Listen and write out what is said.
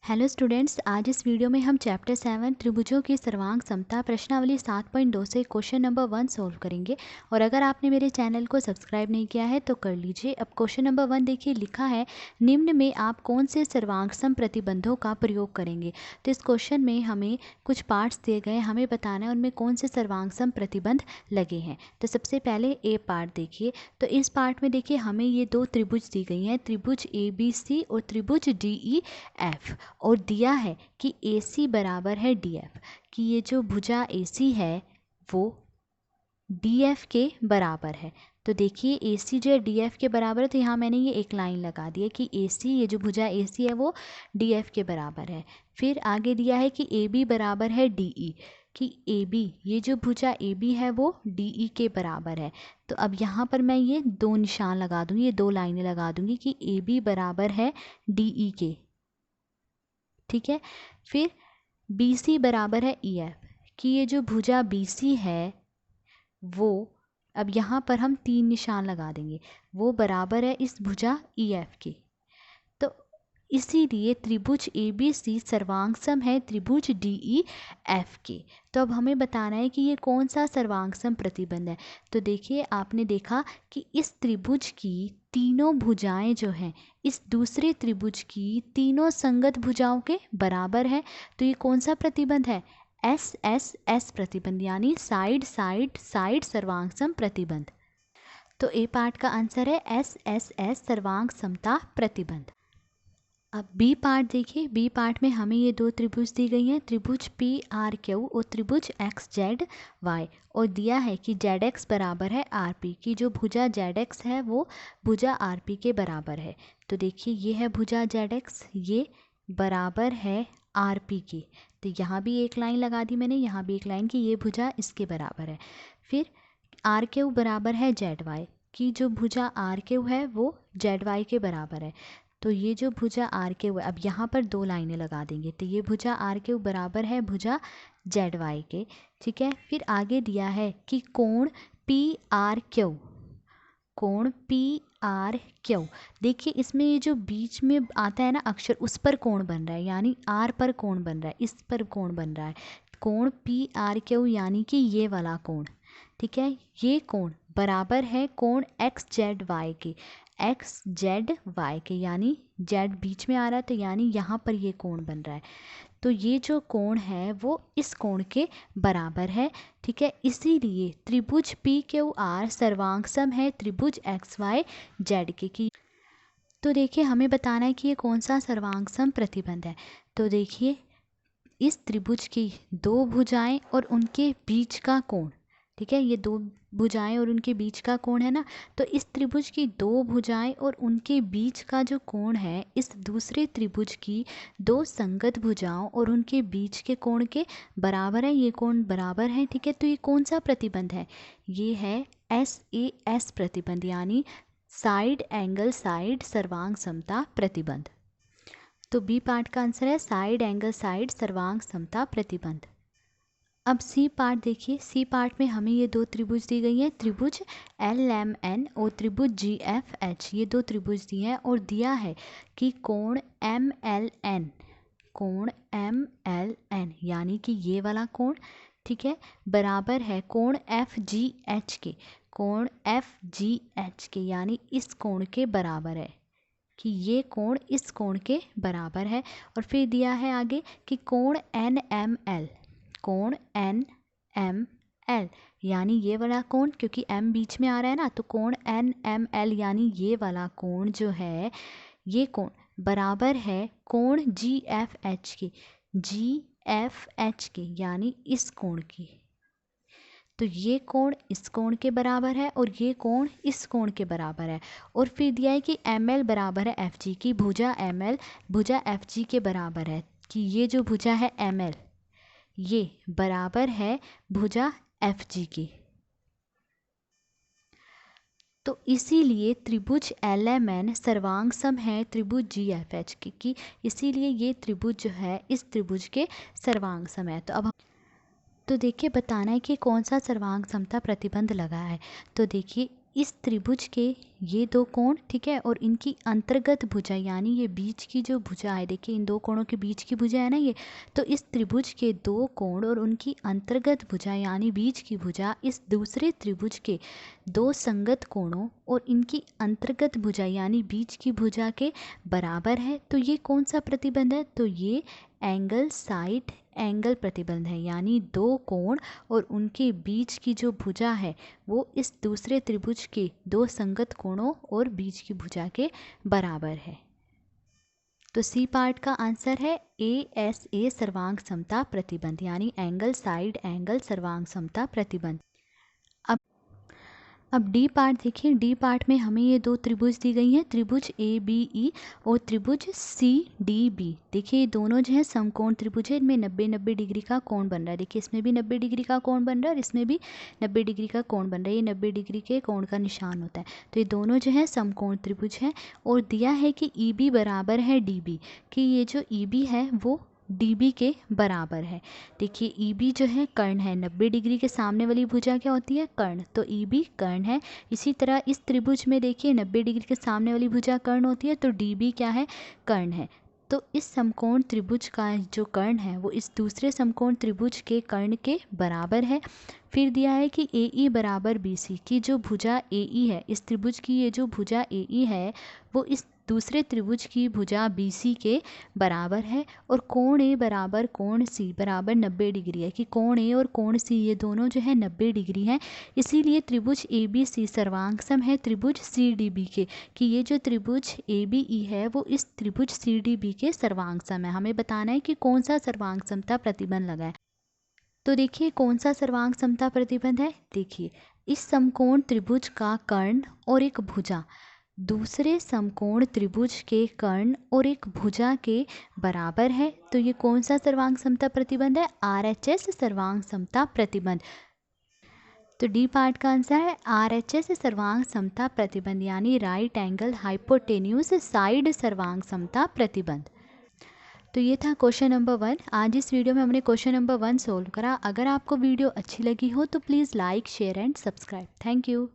Hello students, आज इस video में हम चैप्टर 7 त्रिभुजों की सर्वांग समता प्रश्नावली 7.2 से क्वेश्चन नंबर 1 सॉल्व करेंगे। और अगर आपने मेरे चैनल को सब्सक्राइब नहीं किया है तो कर लीजिए। अब क्वेश्चन नंबर 1 देखिए, लिखा है निम्न में आप कौन से सर्वांग सम प्रतिबंधों का प्रयोग करेंगे। तो इस क्वेश्चन में हमें कुछ पार्ट्स दिए गए हैं, हमें बताना है उनमें कौन से सर्वांग सम प्रतिबंध लगे हैं। तो सबसे पहले ए पार्ट देखिए। तो इस पार्ट में देखिए हमें ये दो त्रिभुज दी गई हैं, त्रिभुज ABC और त्रिभुज DEF, और दिया है कि AC बराबर है DF, कि ये जो भुजा AC है वो DF के बराबर है। तो देखिए AC जो है DF के बराबर है, तो यहाँ मैंने ये एक लाइन लगा दी है कि AC, ये जो भुजा AC है वो DF के बराबर है। फिर आगे दिया है कि AB बराबर है DE, कि AB, ये जो भुजा AB है वो DE के बराबर है। तो अब यहाँ पर मैं ये दो निशान लगा दूँगी, ये दो लाइनें लगा दूँगी कि AB बराबर है DE के, ठीक है। फिर BC बराबर है EF, कि ये जो भुजा BC है वो, अब यहाँ पर हम तीन निशान लगा देंगे, वो बराबर है इस भुजा EF की। तो इसीलिए त्रिभुज ABC सर्वांग सम है त्रिभुज DEF के। तो अब हमें बताना है कि ये कौन सा सर्वांग सम प्रतिबंध है। तो देखिए, आपने देखा कि इस त्रिभुज की तीनों भुजाएं जो हैं इस दूसरे त्रिभुज की तीनों संगत भुजाओं के बराबर है। तो ये कौन सा प्रतिबंध है? SSS प्रतिबंध, यानी साइड साइड साइड सर्वांग सम प्रतिबंध। तो ए पार्ट का आंसर है SSS सर्वांग समता प्रतिबंध। अब बी पार्ट देखिए। बी पार्ट में हमें ये दो त्रिभुज दी गई हैं, त्रिभुज PRQ और त्रिभुज XZY, और दिया है कि ZX बराबर है RP, की जो भुजा ZX है वो भुजा RP के बराबर है। तो देखिए ये है भुजा ZX, ये बराबर है RP की। तो यहाँ भी एक लाइन लगा दी मैंने, यहाँ भी एक लाइन, कि ये भुजा इसके बराबर है। फिर RQ बराबर है ZY, की जो भुजा RQ है वो ZY के बराबर है। तो ये जो भुजा RQ है, अब यहाँ पर दो लाइनें लगा देंगे, तो ये भुजा RQ बराबर है भुजा ZY के, ठीक है। फिर आगे दिया है कि कोण PRQ, कोण PRQ, देखिए इसमें ये जो बीच में आता है ना अक्षर, उस पर कोण बन रहा है, यानी R पर कोण बन रहा है, इस पर कोण बन रहा है। कोण PRQ यानी कि ये वाला कोण, ठीक है। ये कोण बराबर है कोण XZY के, XZY के, यानी Z बीच में आ रहा है, तो यानी यहाँ पर ये कोण बन रहा है। तो ये जो कोण है वो इस कोण के बराबर है, ठीक है। इसीलिए त्रिभुज PQR सर्वांग सम है त्रिभुज XYZ के, की। तो देखिए हमें बताना है कि ये कौन सा सर्वांग सम प्रतिबंध है। तो देखिए इस त्रिभुज की दो भुजाएं और उनके बीच का कोण, ठीक है, ये दो भुजाएं और उनके बीच का कोण है ना, तो इस त्रिभुज की दो भुजाएं और उनके बीच का जो कोण है इस दूसरे त्रिभुज की दो संगत भुजाओं और उनके बीच के कोण के बराबर है, ये कोण बराबर है, ठीक है। तो ये कौन सा प्रतिबंध है? ये है SAS प्रतिबंध, यानी साइड एंगल साइड सर्वांग समता प्रतिबंध। तो बी पार्ट का आंसर है साइड एंगल साइड सर्वांग समता प्रतिबंध। अब सी पार्ट देखिए। सी पार्ट में हमें ये दो त्रिभुज दी गई हैं, त्रिभुज LMN और त्रिभुज GFH, ये दो त्रिभुज दिए हैं और दिया है कि कोण MLN, कोण MLN यानी कि ये वाला कोण, ठीक है, बराबर है कोण FGH के, कोण FGH के, यानी इस कोण के बराबर है, कि ये कोण इस कोण के बराबर है। और फिर दिया है आगे कि कोण NML, कोण NML यानी ये वाला कोण, क्योंकि M बीच में आ रहा है ना, तो कोण NML यानी ये वाला कोण जो है, ये कोण बराबर है कोण GFH की, GFH की, यानी इस कोण की। तो ये कोण इस कोण के बराबर है और ये कोण इस कोण के बराबर है। और फिर दिया है कि ML बराबर है FG की, भुजा ML भुजा FG के बराबर है, कि ये जो भुजा है ML ये बराबर है भुजा FG की। तो इसीलिए त्रिभुज LMN सर्वांग सम है त्रिभुज GFH की, इसीलिए ये त्रिभुज जो है इस त्रिभुज के सर्वांग सम है। तो अब तो देखिए बताना है कि कौन सा सर्वांग समता प्रतिबंध लगा है। तो देखिए इस त्रिभुज के ये दो कोण, ठीक है, और इनकी अंतर्गत भुजा यानी ये बीच की जो भुजा है, देखिए इन दो कोणों के बीच की भुजा है ना ये, तो इस त्रिभुज के दो कोण और उनकी अंतर्गत भुजा यानी बीच की भुजा इस दूसरे त्रिभुज के दो संगत कोणों और इनकी अंतर्गत भुजा यानी बीच की भुजा के बराबर है। तो ये कौन सा प्रतिबंध है? तो ये एंगल साइड एंगल प्रतिबंध है, यानी दो कोण और उनके बीच की जो भुजा है वो इस दूसरे त्रिभुज के दो संगत कोणों और बीच की भुजा के बराबर है। तो सी पार्ट का आंसर है ASA सर्वांग समता प्रतिबंध, यानी एंगल साइड एंगल सर्वांग समता प्रतिबंध। अब डी पार्ट देखिए, डी पार्ट में हमें ये दो त्रिभुज दी गई हैं, त्रिभुज ABE और त्रिभुज CDB। देखिए ये दोनों जो है समकोण त्रिभुज है, इनमें 90-90 डिग्री का कोण बन रहा है। देखिए इसमें भी 90 डिग्री का कोण बन रहा है और इसमें भी 90 डिग्री का कोण बन रहा है। ये 90 डिग्री के कोण का निशान होता है। तो ये दोनों जो है समकोण त्रिभुज है और दिया है कि EB बराबर है DB, कि ये जो EB है वो DB के बराबर है। देखिए EB जो है कर्ण है, 90 डिग्री के सामने वाली भुजा क्या होती है? कर्ण। तो EB कर्ण है। इसी तरह इस त्रिभुज में देखिए 90 डिग्री के सामने वाली भुजा कर्ण होती है, तो DB क्या है? कर्ण है। तो इस समकोण त्रिभुज का जो कर्ण है वो इस दूसरे समकोण त्रिभुज के कर्ण के बराबर है। फिर दिया है कि AE बराबर BC, की जो भुजा AE है, इस त्रिभुज की ये जो भुजा AE है वो इस दूसरे त्रिभुज की भुजा BC के बराबर है। और कोण A बराबर कोण C बराबर 90 डिग्री है, कि कोण A और कोण C ये दोनों जो है 90 डिग्री हैं। इसीलिए त्रिभुज ABC सर्वांग सम है त्रिभुज CDB के, कि ये जो त्रिभुज ABE है वो इस त्रिभुज CDB के सर्वांग सम है। हमें बताना है कि कौन सा सर्वांग समता प्रतिबंध लगा है। तो देखिए कौन सा सर्वांग समता प्रतिबंध है? देखिए इस समकोण त्रिभुज का कर्ण और एक भुजा दूसरे समकोण त्रिभुज के कर्ण और एक भुजा के बराबर है। तो ये कौन सा सर्वांग समता प्रतिबंध है? RHS सर्वांग समता प्रतिबंध। तो डी पार्ट का आंसर है RHS सर्वांग समता प्रतिबंध, यानी राइट एंगल हाइपोटेन्यूज साइड सर्वांग समता प्रतिबंध। तो ये था क्वेश्चन नंबर 1। आज इस वीडियो में हमने क्वेश्चन नंबर 1 सोल्व करा। अगर आपको वीडियो अच्छी लगी हो तो please like share and subscribe. Thank you.